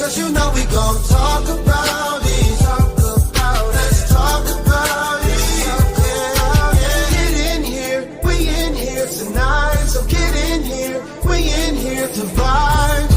cause you know we gon' talk about it. Let's talk about it. Get in here, we in here tonight. So get in here, we in here to vibe.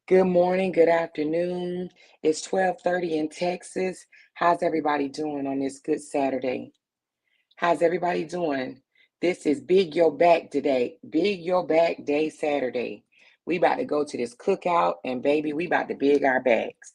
Good morning, good afternoon. It's 12:30 in Texas. How's everybody doing on this good Saturday? How's everybody doing? This is Big Your Back today. Big Your Back Day Saturday. We about to go to this cookout and baby, we about to big our backs.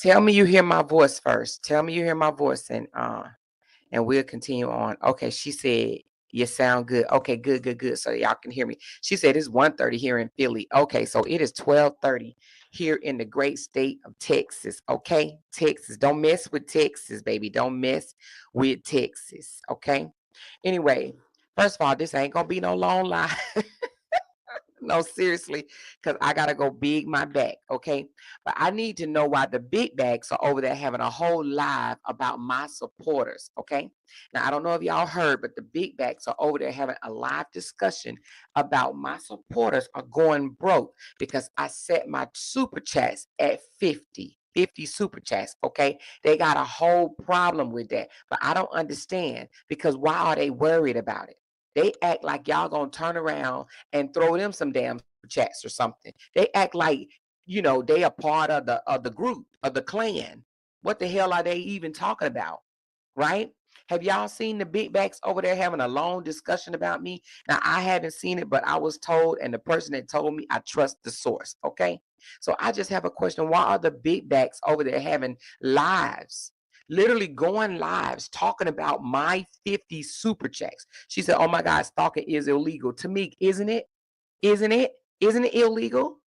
Tell me you hear my voice first. Tell me you hear my voice, and we'll continue on. Okay, she said you sound good. Okay, good, good, good. So y'all can hear me. She said it's 1:30 here in Philly. Okay, so it is 12:30 here in the great state of Texas. Okay, Texas. Don't mess with Texas, baby. Don't mess with Texas. Okay. Anyway, first of all, this ain't gonna be no long lie. No, seriously, because I gotta go big my back, okay? But I need to know why the big bags are over there having a whole live about my supporters, okay? Now I don't know if y'all heard, but the big bags are over there having a live discussion about my supporters are going broke because I set my super chats at 50 super chats, okay? They got a whole problem with that, but I don't understand because why are they worried about it? They act like y'all gonna turn around and throw them some damn chats or something. They act like, they are part of the group, of the clan. What the hell are they even talking about? Right? Have y'all seen the big backs over there having a long discussion about me? Now I haven't seen it, but I was told, and the person that told me, I trust the source. Okay. So I just have a question. Why are the big backs over there having lives? Literally going lives talking about my 50 super checks. She said, oh my God, stalking is illegal. To me, isn't it? Isn't it? Isn't it illegal?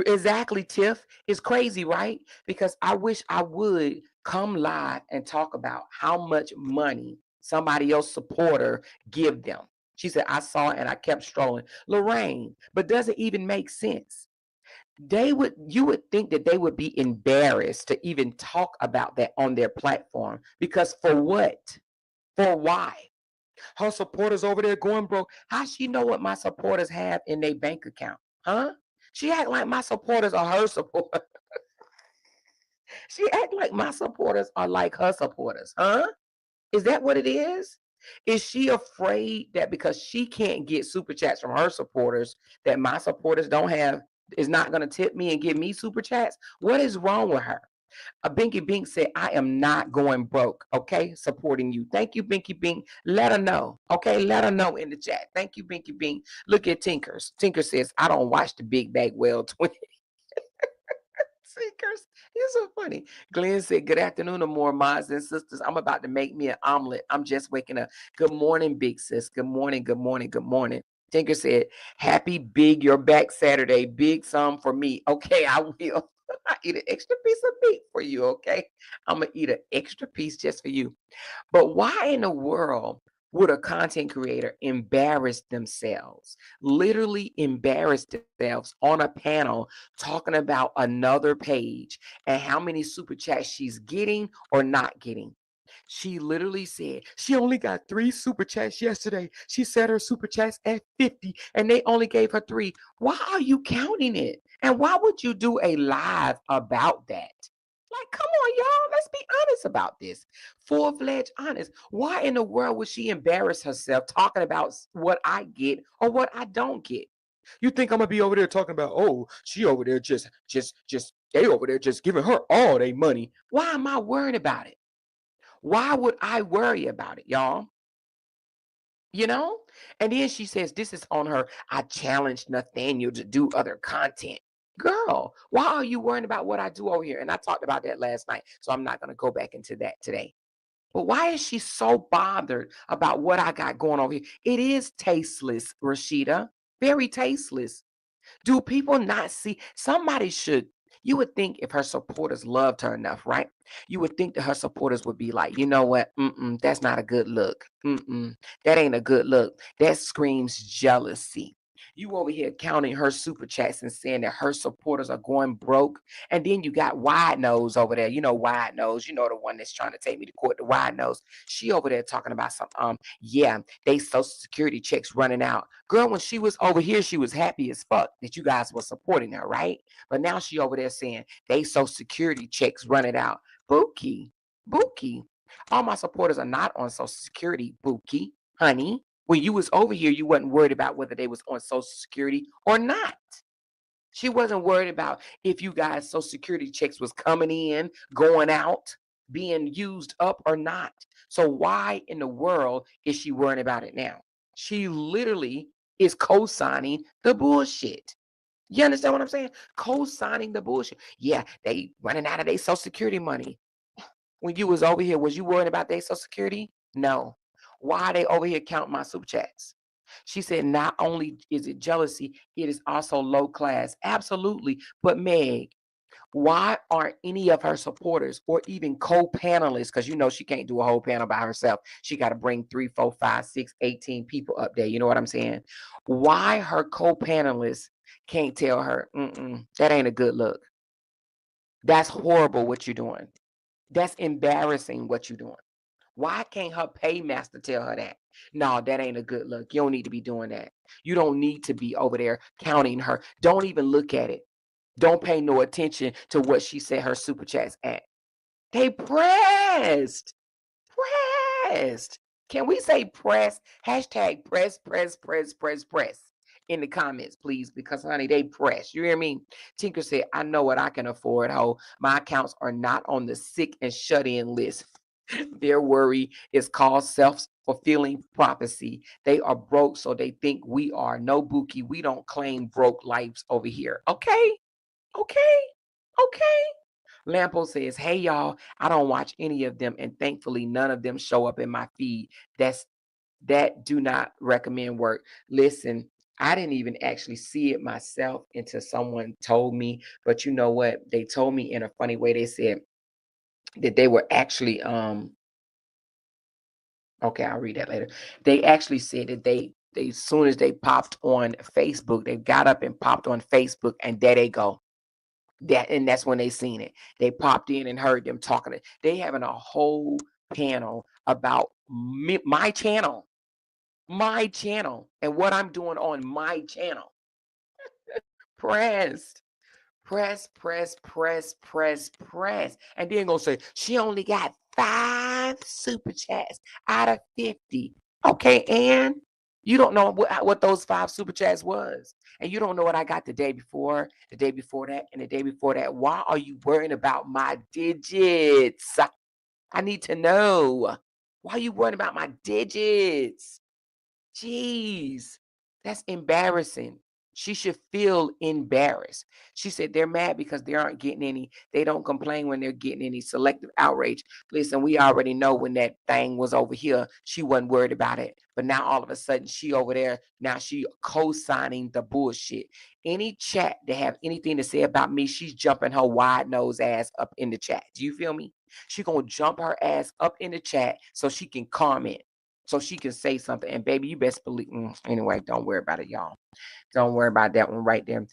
Exactly, Tiff. It's crazy, right? Because I wish I would come live and talk about how much money somebody else supporter give them. She said, I saw it and I kept strolling. Lorraine, but does it even make sense? You would think that they would be embarrassed to even talk about that on their platform. Because for what? For why? Her supporters over there going broke. How she know what my supporters have in their bank account? Huh? She act like my supporters are her supporters. She act like my supporters are like her supporters. Huh? Is that what it is? Is she afraid that because she can't get super chats from her supporters, that my supporters don't have, is not going to tip me and give me super chats? What is wrong with her? A Binky Bink said, I am not going broke, okay? Supporting you. Thank you, Binky Bink. Let her know, okay? Let her know in the chat. Thank you, Binky Bink. Look at Tinkers. Tinker says, I don't watch the Big Bag Well 20. Tinkers, you're so funny. Glenn said, good afternoon, to more mods and sisters. I'm about to make me an omelet. I'm just waking up. Good morning, big sis. Good morning, good morning, good morning. Tinker said, happy big your back Saturday. Big sum for me. Okay, I will. I eat an extra piece of meat for you, okay? I'm gonna eat an extra piece just for you. But why in the world would a content creator embarrass themselves, literally embarrass themselves on a panel talking about another page and how many super chats she's getting or not getting? She literally said she only got 3 super chats yesterday. She said her super chats at 50 and they only gave her 3. Why are you counting it? And why would you do a live about that? Like, come on, y'all. Let's be honest about this. Full-fledged honest. Why in the world would she embarrass herself talking about what I get or what I don't get? You think I'm gonna be over there talking about, oh, she over there they over there just giving her all their money. Why am I worried about it? Why would I worry about it, y'all? You know? And then she says, this is on her. I challenged Nathaniel to do other content. Girl, why are you worrying about what I do over here? And I talked about that last night, so I'm not going to go back into that today. But why is she so bothered about what I got going over here? It is tasteless, Rashida. Very tasteless. Do people not see? Somebody should. You would think if her supporters loved her enough, right? You would think that her supporters would be like, you know what? That's not a good look. That ain't a good look. That screams jealousy. You over here counting her super chats and saying that her supporters are going broke. And then you got Wide Nose over there. You know, Wide Nose, you know, the one that's trying to take me to court, the Wide Nose. She over there talking about some, yeah, they social security checks running out. Girl, when she was over here, she was happy as fuck that you guys were supporting her, right? But now she over there saying they social security checks running out. Bookie, Bookie. All my supporters are not on social security, Bookie, honey. When you was over here, you wasn't worried about whether they was on social security or not. She wasn't worried about if you guys social security checks was coming in, going out, being used up or not. So why in the world is she worrying about it now? She literally is co-signing the bullshit. You understand what I'm saying? Co-signing the bullshit. Yeah, they running out of their Social Security money. When you was over here, was you worried about their Social Security? No. Why are they over here counting my super chats? She said, not only is it jealousy, it is also low class. Absolutely. But Meg, why aren't any of her supporters or even co-panelists, because you know she can't do a whole panel by herself. She got to bring 3, 4, 5, 6, 18 people up there. You know what I'm saying? Why her co-panelists can't tell her, that ain't a good look. That's horrible what you're doing. That's embarrassing what you're doing. Why can't her paymaster tell her that? No, that ain't a good look. You don't need to be doing that. You don't need to be over there counting her. Don't even look at it. Don't pay no attention to what she said her super chats at. They pressed. Pressed. Can we say press? Hashtag press in the comments, please, because honey, they press. You hear me? Tinker said, I know what I can afford, ho. My accounts are not on the sick and shut-in list. Their worry is called self-fulfilling prophecy. They are broke, so they think we are. No, Buki, we don't claim broke lives over here. Okay? Okay? Okay? Lampo says, hey y'all, I don't watch any of them, and thankfully none of them show up in my feed. That do not recommend work. Listen, I didn't even actually see it myself until someone told me. But you know what? They told me in a funny way. They said that they were actually okay, I'll read that later. They actually said that they as soon as they popped on Facebook, they got up and popped on Facebook, and there they go. That's when they seen it. They popped in and heard them talking. They having a whole panel about my channel, and what I'm doing on my channel. Pressed. Press. And then gonna say she only got 5 super chats out of 50. Okay, and you don't know what those 5 super chats was. And you don't know what I got the day before that, and the day before that. Why are you worrying about my digits? I need to know. Why are you worrying about my digits? Jeez, that's embarrassing. She should feel embarrassed. She said they're mad because they aren't getting any. They don't complain when they're getting any selective outrage. Listen, we already know when that thing was over here, she wasn't worried about it. But now all of a sudden she over there, now she co-signing the bullshit. Any chat that have anything to say about me, she's jumping her wide nose ass up in the chat. Do you feel me? She gonna jump her ass up in the chat so she can comment, so she can say something. And baby, you best believe. Anyway, don't worry about it, y'all. Don't worry about that one right there.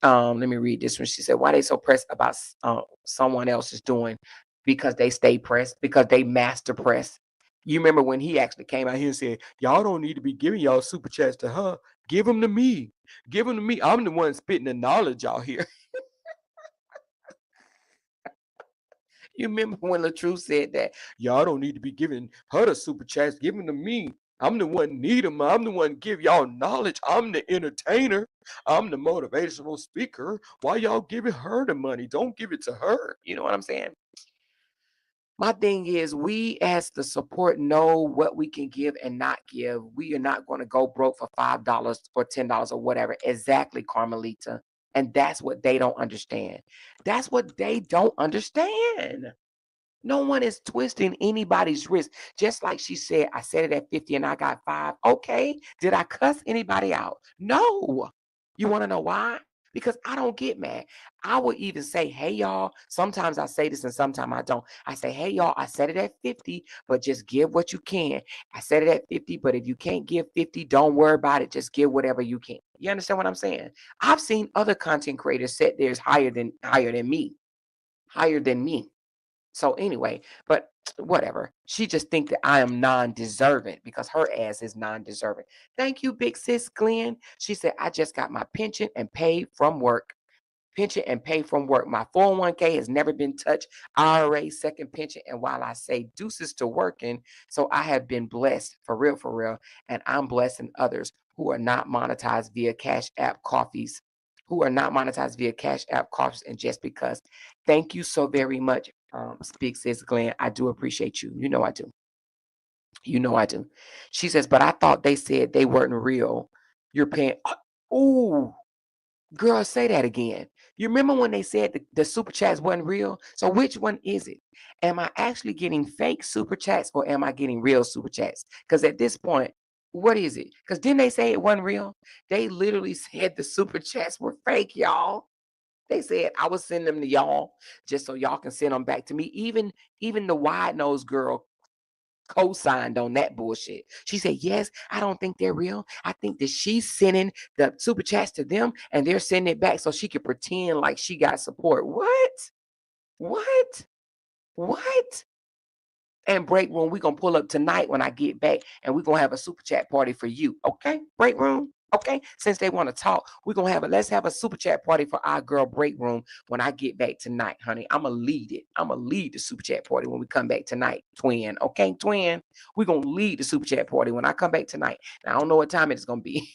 Let me read this one. She said, "Why they so pressed about someone else is doing? Because they stay pressed. Because they master press." You remember when he actually came out here and said, "Y'all don't need to be giving y'all super chats to her. Give them to me. Give them to me. I'm the one spitting the knowledge out here." You remember when LaTruth said that? Y'all don't need to be giving her the super chats. Give them to me. I'm the one need them. I'm the one give y'all knowledge. I'm the entertainer. I'm the motivational speaker. Why y'all giving her the money? Don't give it to her. You know what I'm saying? My thing is, we as the support know what we can give and not give. We are not going to go broke for $5 or $10 or whatever. Exactly, Carmelita. And that's what they don't understand. That's what they don't understand. No one is twisting anybody's wrist. Just like she said, I said it at 50 and I got 5. Okay. Did I cuss anybody out? No. You want to know why? Because I don't get mad. I would even say, hey, y'all. Sometimes I say this and sometimes I don't. I say, hey, y'all, I said it at 50, but just give what you can. I said it at 50, but if you can't give 50, don't worry about it. Just give whatever you can. You understand what I'm saying? I've seen other content creators set theirs higher than me. Higher than me. So anyway, but whatever. She just think that I am non-deserving because her ass is non-deserving. Thank you, big sis Glenn. She said, I just got my pension and paid from work. Pension and pay from work. My 401k has never been touched. IRA, second pension. And while I say deuces to working, so I have been blessed for real. And I'm blessing others who are not monetized via Cash App coffees, and just because. Thank you so very much, Speak says Glenn. I do appreciate you. You know I do. You know I do. She says, but I thought they said they weren't real. You're paying. Oh, Girl, say that again. You remember when they said the super chats wasn't real? So which one is it? Am I actually getting fake super chats or am I getting real super chats? Because at this point, what is it? Because didn't they say it wasn't real? They literally said the super chats were fake, y'all. They said I would send them to y'all just so y'all can send them back to me. Even the wide nose girl co-signed on that bullshit. She said, yes, I don't think they're real. I think that she's sending the super chats to them and they're sending it back so she could pretend like she got support. What? What? What? And break room, we're gonna pull up tonight when I get back and we're gonna have a super chat party for you. Okay? Break room. Okay, since they want to talk, we're gonna let's have a super chat party for our girl break room when I get back tonight, honey. I'ma lead it. I'ma lead the super chat party when we come back tonight, twin. Okay, twin. We're gonna lead the super chat party when I come back tonight. Now I don't know what time it's gonna be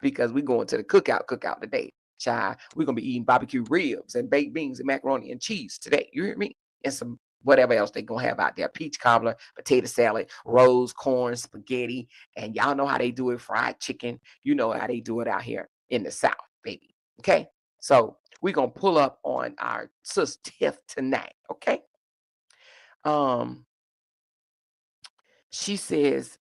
because we're going to the cookout today. Child, we're gonna be eating barbecue ribs and baked beans and macaroni and cheese today. You hear me? And some whatever else they gonna have out there. Peach cobbler, potato salad, rose, corn, spaghetti. And y'all know how they do it, fried chicken. You know how they do it out here in the South, baby. Okay. So we're gonna pull up on our sis Tiff tonight. Okay. Um, she says,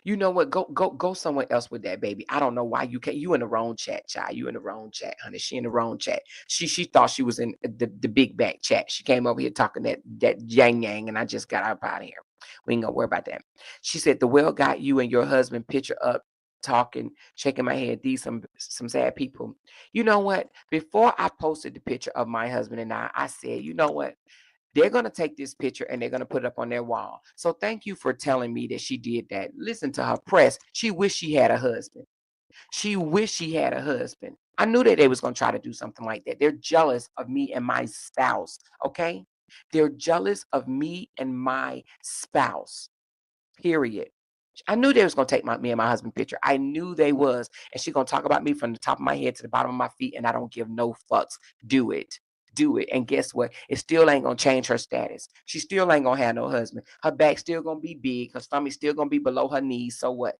you know what? Go somewhere else with that, baby. I don't know why you can't. You in the wrong chat, child. You in the wrong chat, honey. She in the wrong chat. She thought she was in the big back chat. She came over here talking that yang yang, and I just got up out of here. We ain't gonna worry about that. She said the well got you and your husband picture up, talking, shaking my head. These some sad people. You know what? Before I posted the picture of my husband and I said, you know what? They're going to take this picture and they're going to put it up on their wall. So thank you for telling me that she did that. Listen to her press. She wished she had a husband. She wished she had a husband. I knew that they was going to try to do something like that. They're jealous of me and my spouse. Okay. They're jealous of me and my spouse. Period. I knew they was gonna take me and my husband picture. I knew they was, and she gonna talk about me from the top of my head to the bottom of my feet, and I don't give no fucks. Do it, do it, and guess what? It still ain't gonna change her status. She still ain't gonna have no husband. Her back still gonna be big. Her stomach still gonna be below her knees. So what?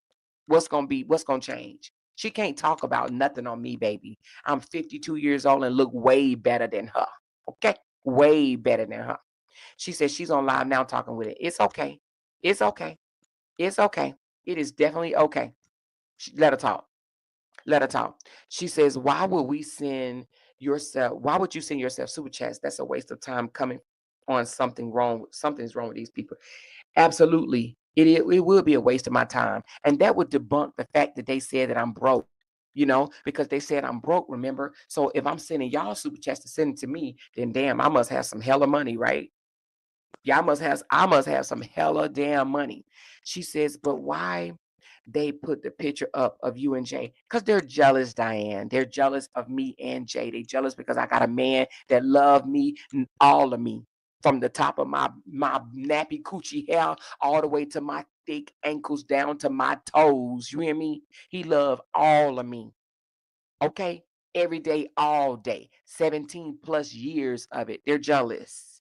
What's gonna change? She can't talk about nothing on me, baby. I'm 52 years old and look way better than her. Okay, way better than her. She said she's on live now talking with it. It's okay. It's okay. It's okay. It is definitely okay. Let her talk. Let her talk. She says, why would we send yourself? Why would you send yourself super chats? That's a waste of time coming on something wrong. Something's wrong with these people. Absolutely. It will be a waste of my time. And that would debunk the fact that they said that I'm broke. Because they said I'm broke, remember? So if I'm sending y'all super chats to send it to me, then damn, I must have some hella money, right? Yeah, I must have some hella damn money. She says, but why they put the picture up of you and Jay? Because they're jealous, Diane. They're jealous of me and Jay. They jealous because I got a man that love me, all of me. From the top of my nappy coochie hair all the way to my thick ankles down to my toes. You hear me? He love all of me. Okay? Every day, all day. 17 plus years of it. They're jealous.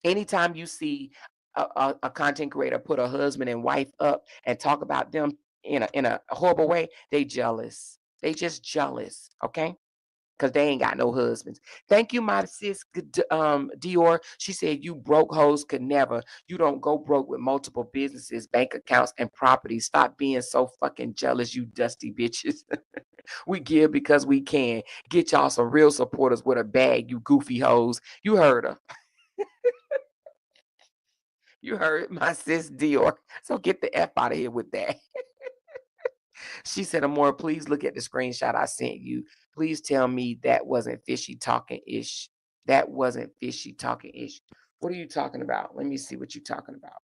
Anytime you see a content creator put a husband and wife up and talk about them in a horrible way, they jealous. They just jealous, okay? Because they ain't got no husbands. Thank you, my sis, Dior. She said, you broke hoes could never. You don't go broke with multiple businesses, bank accounts, and properties. Stop being so fucking jealous, you dusty bitches. We give because we can. Get y'all some real supporters with a bag, you goofy hoes. You heard her. You heard my sis Dior. So get the F out of here with that. She said, Amor, please look at the screenshot I sent you. Please tell me that wasn't fishy talking ish. That wasn't fishy talking ish. What are you talking about? Let me see what you're talking about.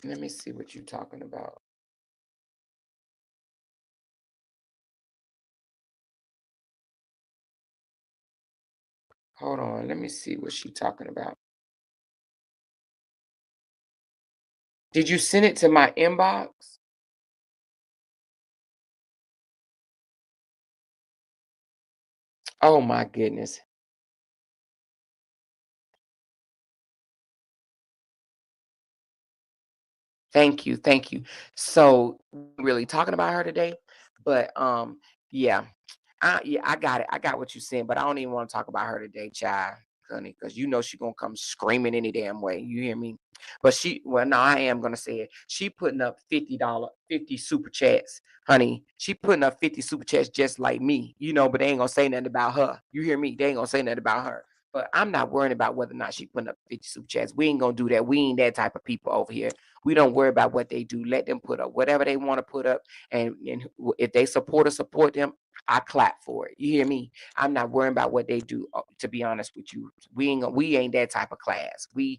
Let me see what you're talking about. Hold on. Let me see what she's talking about. Did you send it to my inbox? Oh my goodness. Thank you, thank you. So, we ain't really talking about her today, but, yeah. I got it. I got what you're saying, but I don't even want to talk about her today, child, honey, because you know she gonna come screaming any damn way. You hear me? But well, no, I am gonna say it. She putting up $50 super chats, honey. She putting up 50 super chats just like me, but they ain't gonna say nothing about her. You hear me? They ain't gonna say nothing about her. But I'm not worrying about whether or not she putting up 50 super chats. We ain't gonna do that. We ain't that type of people over here. We don't worry about what they do. Let them put up whatever they want to put up, and if they support them. I clap for it. You hear me? I'm not worrying about what they do. To be honest with you, we ain't that type of class. We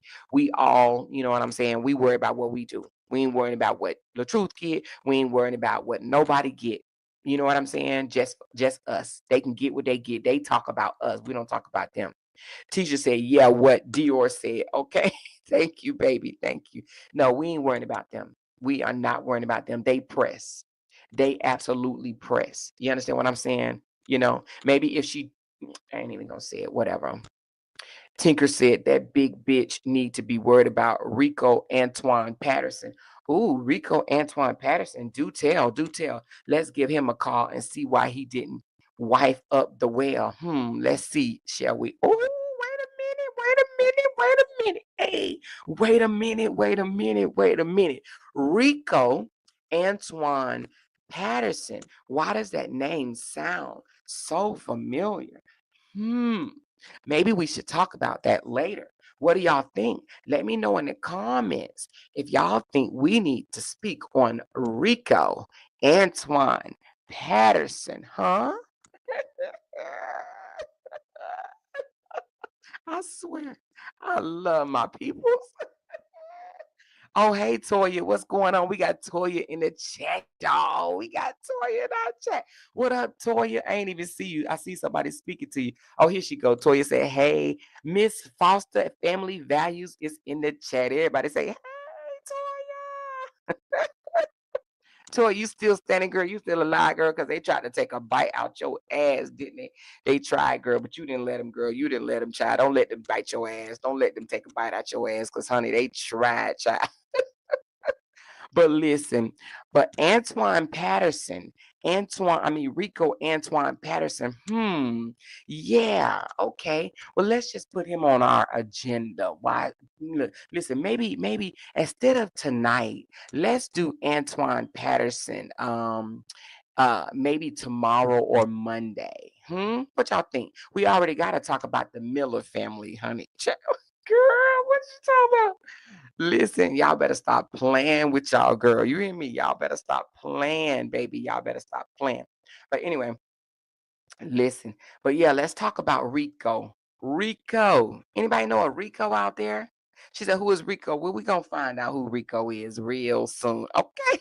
all, you know what I'm saying. We worry about what we do. We ain't worrying about what the truth get. We ain't worrying about what nobody get. You know what I'm saying? Just us. They can get what they get. They talk about us. We don't talk about them. Teacher said, yeah, what Dior said. Okay. Thank you, baby. Thank you. No, we ain't worrying about them. We are not worrying about them. They press. They absolutely press. You understand what I'm saying? Maybe if I ain't even gonna say it, whatever. Tinker said that big bitch need to be worried about Rico Antoine Patterson. Ooh, Rico Antoine Patterson. Do tell, do tell. Let's give him a call and see why he didn't wife up the well. Let's see, shall we? Oh, wait a minute. Hey, wait a minute. Rico Antoine Patterson. Why does that name sound so familiar? Hmm. Maybe we should talk about that later. What do y'all think? Let me know in the comments if y'all think we need to speak on Rico Antoine Patterson, huh? I swear, I love my people. Oh, hey, Toya, what's going on? We got Toya in the chat, y'all. We got Toya in our chat. What up, Toya? I ain't even see you. I see somebody speaking to you. Oh, here she go. Toya said, hey, Miss Foster Family Values is in the chat. Everybody say, hey, Toya. Toya, you still standing, girl? You still alive, girl? Because they tried to take a bite out your ass, didn't they? They tried, girl, but you didn't let them, girl. You didn't let them, child. Don't let them bite your ass. Don't let them take a bite out your ass because, honey, they tried, child. But listen, but Rico Antoine Patterson, yeah, okay. Well, let's just put him on our agenda. Why? Listen, maybe instead of tonight, let's do Antoine Patterson, maybe tomorrow or Monday. What y'all think? We already got to talk about the Miller family, honey. Girl, what you talking about? Listen, y'all better stop playing with y'all, girl. You hear me? Y'all better stop playing, baby. Y'all better stop playing. But anyway, listen. But yeah, let's talk about Rico. Rico. Anybody know a Rico out there? She said, who is Rico? Well, we gonna find out who Rico is real soon. Okay.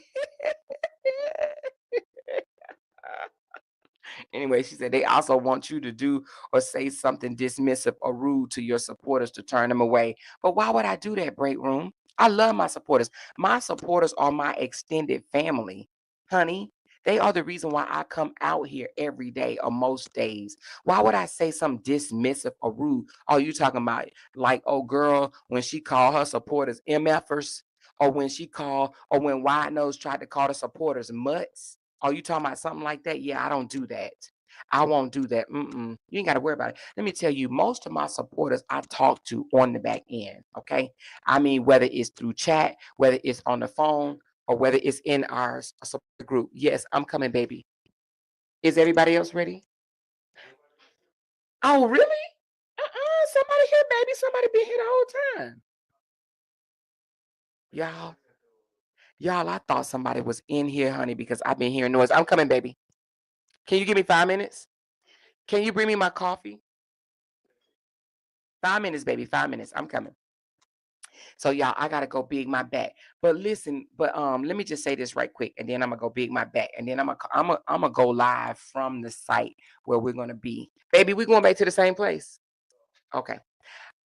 Anyway, she said they also want you to do or say something dismissive or rude to your supporters to turn them away. But why would I do that, Break Room? I love my supporters. My supporters are my extended family, honey. They are the reason why I come out here every day or most days. Why would I say something dismissive or rude? Oh, you talking about like, oh girl, when she called her supporters MFers, or when Wide Nose tried to call the supporters mutts? Oh, you talking about something like that? Yeah, I don't do that. I won't do that. You ain't got to worry about it. Let me tell you, most of my supporters I talk to on the back end. Okay. I mean, whether it's through chat, whether it's on the phone, or whether it's in our support group. Yes, I'm coming, baby. Is everybody else ready? Oh, really? Somebody here, baby. Somebody been here the whole time. Y'all, y'all, I thought somebody was in here, honey, because I've been hearing noise. I'm coming, baby. Can you give me 5 minutes? Can you bring me my coffee? 5 minutes, baby. 5 minutes. I'm coming. So y'all, I gotta go big my back. But listen, let me just say this right quick, and then I'm gonna go big my back, and then I'm gonna go live from the site where we're gonna be. Baby, we going back to the same place. Okay.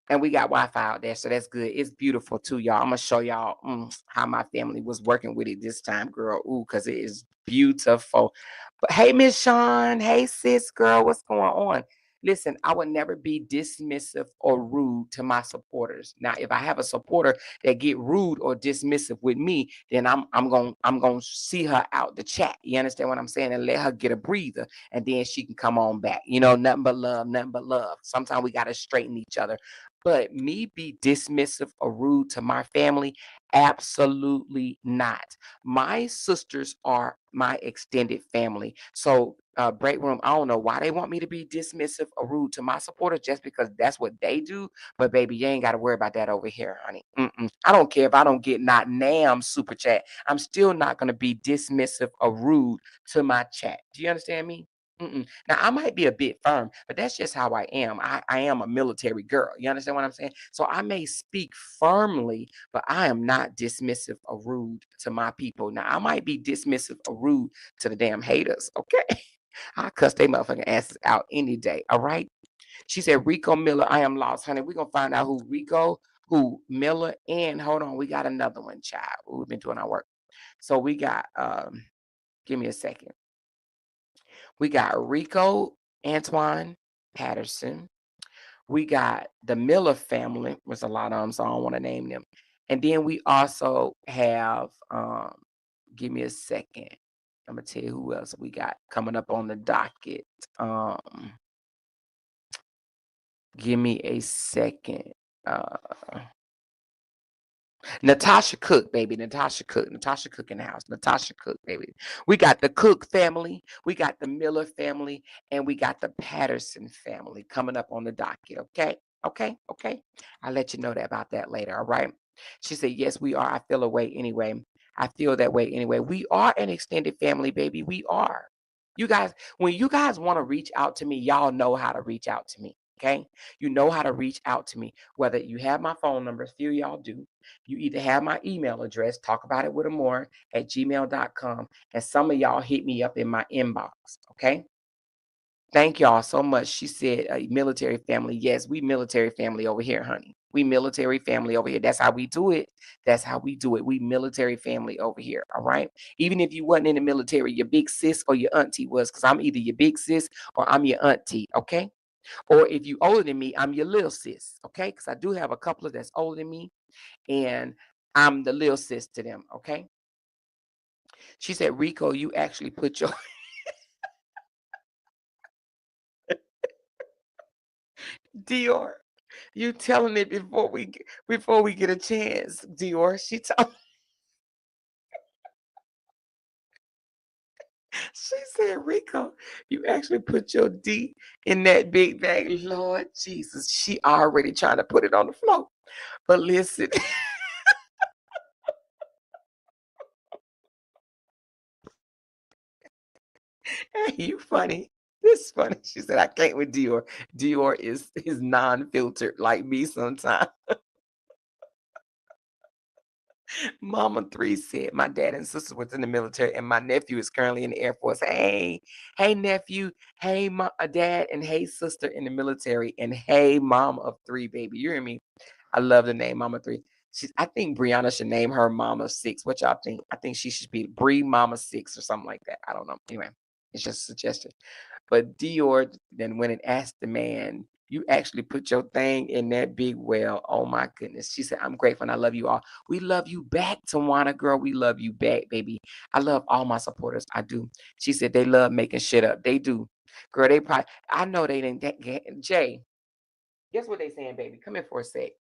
And we got Wi-Fi out there, so that's good. It's beautiful too, y'all. I'm gonna show y'all how my family was working with it this time, girl. Ooh, because it is beautiful. But hey, Miss Sean. Hey, sis, girl. What's going on? Listen, I would never be dismissive or rude to my supporters. Now, if I have a supporter that get rude or dismissive with me, then I'm gonna see her out the chat. You understand what I'm saying? And let her get a breather, and then she can come on back. Nothing but love, nothing but love. Sometimes we gotta straighten each other. But me be dismissive or rude to my family, absolutely not. My sisters are my extended family. So, break room, I don't know why they want me to be dismissive or rude to my supporters just because that's what they do. But, baby, you ain't got to worry about that over here, honey. I don't care if I don't get not NAM super chat. I'm still not going to be dismissive or rude to my chat. Do you understand me? Now, I might be a bit firm, but that's just how I am. I am a military girl. You understand what I'm saying? So I may speak firmly, but I am not dismissive or rude to my people. Now, I might be dismissive or rude to the damn haters, okay? I cuss they motherfucking asses out any day, all right? She said, Rico Miller, I am lost, honey. We're going to find out who Rico, who Miller, and hold on, we got another one, child. We've been doing our work. So we got, give me a second. We got Rico Antoine Patterson. We got the Miller family. There's a lot of them, so I don't want to name them. And then we also have, give me a second. I'm gonna tell you who else we got coming up on the docket. Um, give me a second. Uh, Natasha Cook, baby. Natasha Cook. Natasha Cook in the house. Natasha Cook, baby. We got the Cook family. We got the Miller family. And we got the Patterson family coming up on the docket. Okay. Okay. Okay. I'll let you know that about that later. All right. She said, yes, we are. I feel a way anyway. I feel that way anyway. We are an extended family, baby. We are. You guys, when you guys want to reach out to me, y'all know how to reach out to me. Okay. You know how to reach out to me. Whether you have my phone number, few y'all do. You either have my email address, talk about it with more at gmail.com. And some of y'all hit me up in my inbox. Okay. Thank y'all so much. She said, military family. Yes, we military family over here, honey. We military family over here. That's how we do it. That's how we do it. We military family over here. All right. Even if you wasn't in the military, your big sis or your auntie was, because I'm either your big sis or I'm your auntie. Okay. Or if you older than me, I'm your little sis. Okay. Because I do have a couple of that's older than me, and I'm the little sis to them. Okay. She said, Rico, you actually put your Dior. You telling it before we get a chance, Dior. She said, Rico, you actually put your D in that big bag. Lord Jesus, she already trying to put it on the floor. But listen, you funny. This funny. She said, I can't with Dior. Dior is non-filtered like me sometimes. Mama 3 said, my dad and sister was in the military, and my nephew is currently in the Air Force. Hey, nephew. Hey, dad, and hey, sister in the military. And hey, mom of 3, baby. You hear me? I love the name Mama 3. I think Brianna should name her Mama 6. What y'all think? I think she should be Bree Mama 6 or something like that. I don't know. Anyway, it's just a suggestion. But Dior then went and asked the man, you actually put your thing in that big well. Oh my goodness. She said, I'm grateful and I love you all. We love you back, Tawana girl. We love you back, baby. I love all my supporters. I do. She said they love making shit up. They do. Girl, they probably, I know they didn't get Jay. Guess what they saying, baby? Come here for a sec.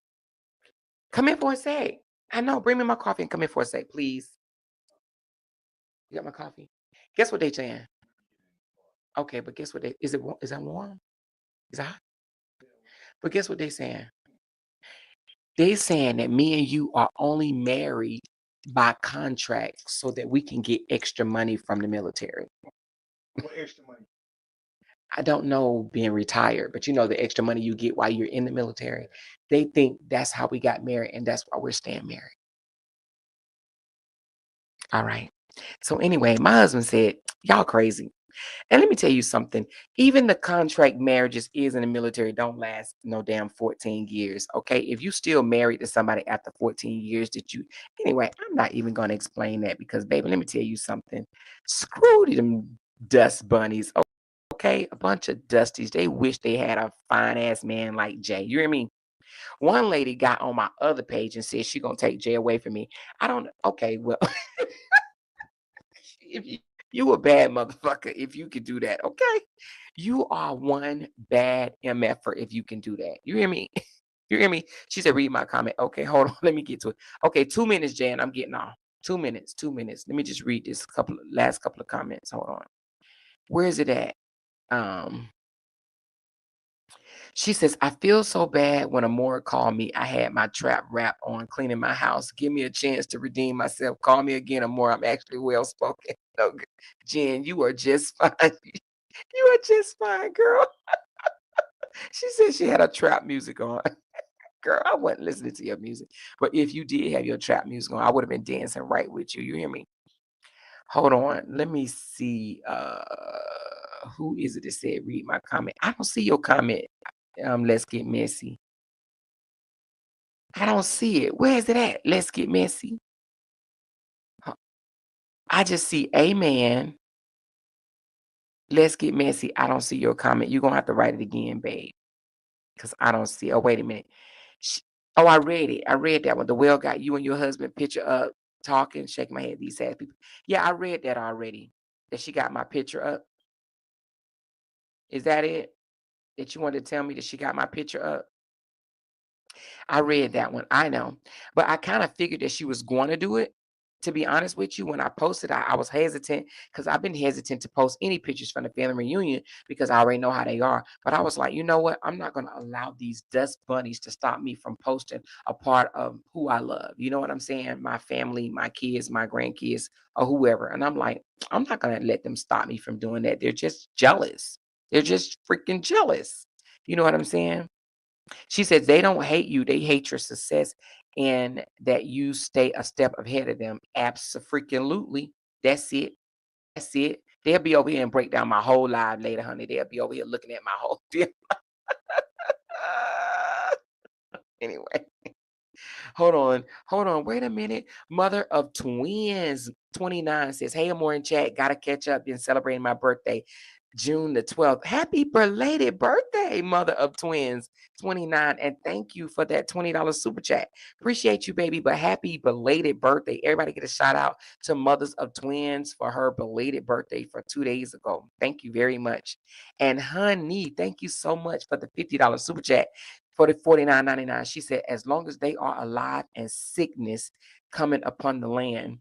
Come here for a sec. I know. Bring me my coffee and come here for a sec, please. You got my coffee? Guess what they saying? Okay, but guess what is that warm? Is that hot? But guess what they saying? They saying that me and you are only married by contract so that we can get extra money from the military. What extra money? I don't know being retired, but you know the extra money you get while you're in the military. They think that's how we got married, and that's why we're staying married. All right. So anyway, my husband said, y'all crazy. And let me tell you something. Even the contract marriages is in the military don't last no damn 14 years. Okay. If you still married to somebody after 14 years, anyway, I'm not even going to explain that because, baby, let me tell you something. Screw them dust bunnies. Okay, a bunch of dusties. They wish they had a fine ass man like Jay. You hear me? One lady got on my other page and said she gonna take Jay away from me. I don't. Okay, well, if you a bad motherfucker if you can do that. Okay, you are one bad mf'er if you can do that. You hear me? You hear me? She said, read my comment. Okay, hold on. Let me get to it. Okay, 2 minutes, Jan. I'm getting off. 2 minutes. 2 minutes. Let me just read this last couple of comments. Hold on. Where is it at? Um. She says, I feel so bad when Amora called me. I had my trap rap on cleaning my house. Give me a chance to redeem myself. Call me again, Amora. I'm actually well spoken. No, Jen, you are just fine. You are just fine, girl. She said she had her trap music on. Girl, I wasn't listening to your music. But if you did have your trap music on, I would have been dancing right with you. You hear me? Hold on. Let me see. Who is it that said read my comment? I don't see your comment. Let's get messy. I don't see it. Where is it at? Let's get messy. I just see amen. Let's get messy. I don't see your comment. You're going to have to write it again, babe. Because I don't see. Oh, wait a minute. Oh, I read it. I read that one. The well got you and your husband picture up, talking, shaking my head. These sad people. Yeah, I read that already. That she got my picture up. Is that it? That you wanted to tell me that she got my picture up? I read that one. I know. But I kind of figured that she was going to do it. To be honest with you, when I posted, I was hesitant because I've been hesitant to post any pictures from the family reunion because I already know how they are. But I was like, you know what? I'm not going to allow these dust bunnies to stop me from posting a part of who I love. You know what I'm saying? My family, my kids, my grandkids, or whoever. And I'm like, I'm not going to let them stop me from doing that. They're just jealous. They're just freaking jealous. You know what I'm saying? She says they don't hate you, they hate your success and that you stay a step ahead of them. Abso-freaking-lutely. That's it. That's it. They'll be over here and break down my whole live later, honey. They'll be over here looking at my whole deal. Anyway, hold on. Wait a minute. Mother of twins, 29 says, hey, I'm more in chat. Gotta catch up. Been celebrating my birthday. June the 12th. Happy belated birthday, mother of twins, 29. And thank you for that $20 super chat. Appreciate you, baby. But happy belated birthday. Everybody get a shout out to mothers of twins for her belated birthday for 2 days ago. Thank you very much. And honey, thank you so much for the $50 super chat for the $49.99. She said, as long as they are alive and sickness coming upon the land,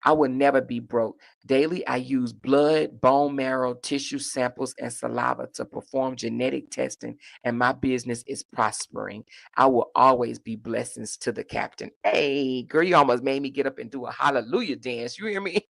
I will never be broke. Daily, I use blood, bone marrow, tissue samples, and saliva to perform genetic testing, and my business is prospering. I will always be blessings to the captain. Hey, girl, you almost made me get up and do a hallelujah dance. You hear me?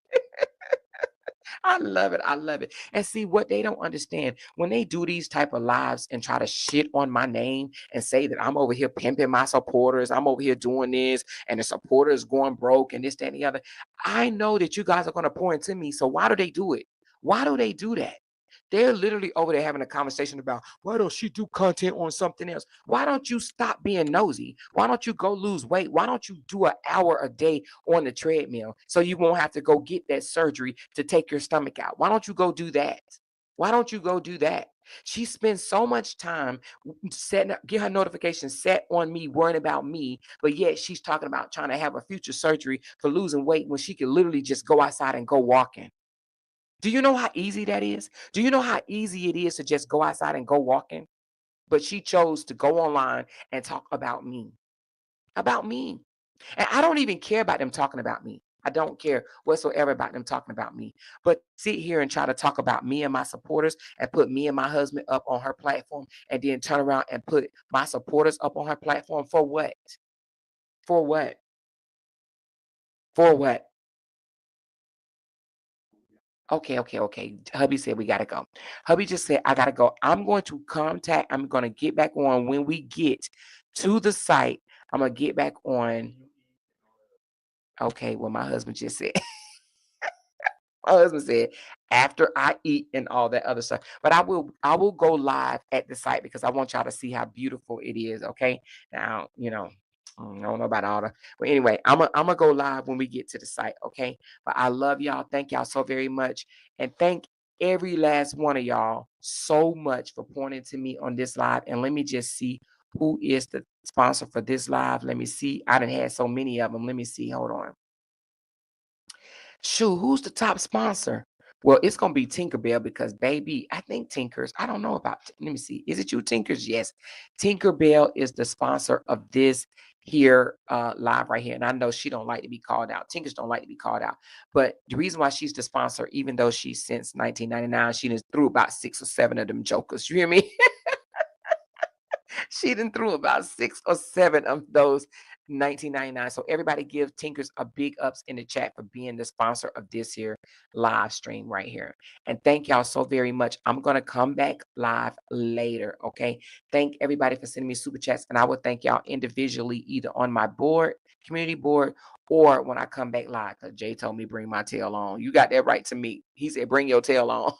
I love it. I love it. And see what they don't understand when they do these type of lives and try to shit on my name and say that I'm over here pimping my supporters. I'm over here doing this and the supporters going broke and this, that, and the other. I know that you guys are going to pour into me. So why do they do it? Why do they do that? They're literally over there having a conversation about why don't she do content on something else? Why don't you stop being nosy? Why don't you go lose weight? Why don't you do an hour a day on the treadmill so you won't have to go get that surgery to take your stomach out? Why don't you go do that? Why don't you go do that? She spends so much time setting up, get her notifications set on me, worrying about me, but yet she's talking about trying to have a future surgery for losing weight when she could literally just go outside and go walking. Do you know how easy that is? Do you know how easy it is to just go outside and go walking? But she chose to go online and talk about me. About me. And I don't even care about them talking about me. I don't care whatsoever about them talking about me. But sit here and try to talk about me and my supporters and put me and my husband up on her platform and then turn around and put my supporters up on her platform for what? For what? For what? Okay. Hubby said we gotta go. Hubby just said I gotta go. I'm going to contact. I'm gonna get back on when we get to the site. I'm gonna get back on. Okay, well, my husband just said. My husband said after I eat and all that other stuff. But I will go live at the site because I want y'all to see how beautiful it is. Okay. Now, I don't know about all the, but anyway, I'm gonna go live when we get to the site. Okay. But I love y'all. Thank y'all so very much. And thank every last one of y'all so much for pointing to me on this live. And let me just see who is the sponsor for this live. Let me see. I done had so many of them. Let me see. Hold on. Shoot, who's the top sponsor? Well, it's going to be Tinkerbell because, baby, I think Tinker's. I don't know about. Let me see. Is it you, Tinker's? Yes. Tinkerbell is the sponsor of this here live right here. And I know she don't like to be called out. Tinker's don't like to be called out. But the reason why she's the sponsor, even though she's since 1999, she done threw about 6 or 7 of them jokers. You hear me? She done threw about 6 or 7 of those 1999. So everybody give Tinker's a big ups in the chat for being the sponsor of this here live stream right here. And thank y'all so very much. I'm going to come back live later. Okay. Thank everybody for sending me super chats. And I will thank y'all individually, either on my board, community board, or when I come back live, because Jay told me bring my tail on. You got that right to me. He said, bring your tail on.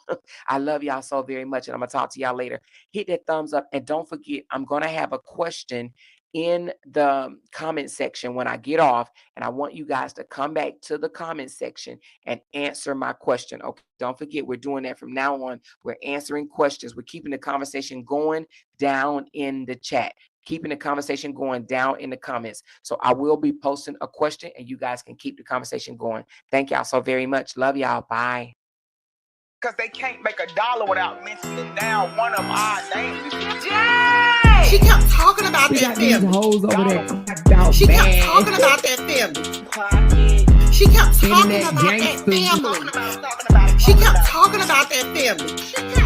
I love y'all so very much. And I'm going to talk to y'all later. Hit that thumbs up. And don't forget, I'm going to have a question in the comment section when I get off. And I want you guys to come back to the comment section and answer my question. Okay. Don't forget, we're doing that from now on. We're answering questions. We're keeping the conversation going down in the chat. Keeping the conversation going down in the comments. So I will be posting a question and you guys can keep the conversation going. Thank y'all so very much. Love y'all. Bye. Because they can't make $1 without mentioning down one of our names. She kept talking about that family. Hoes over there. She kept talking about that family. She kept talking about that family. She kept talking about that family.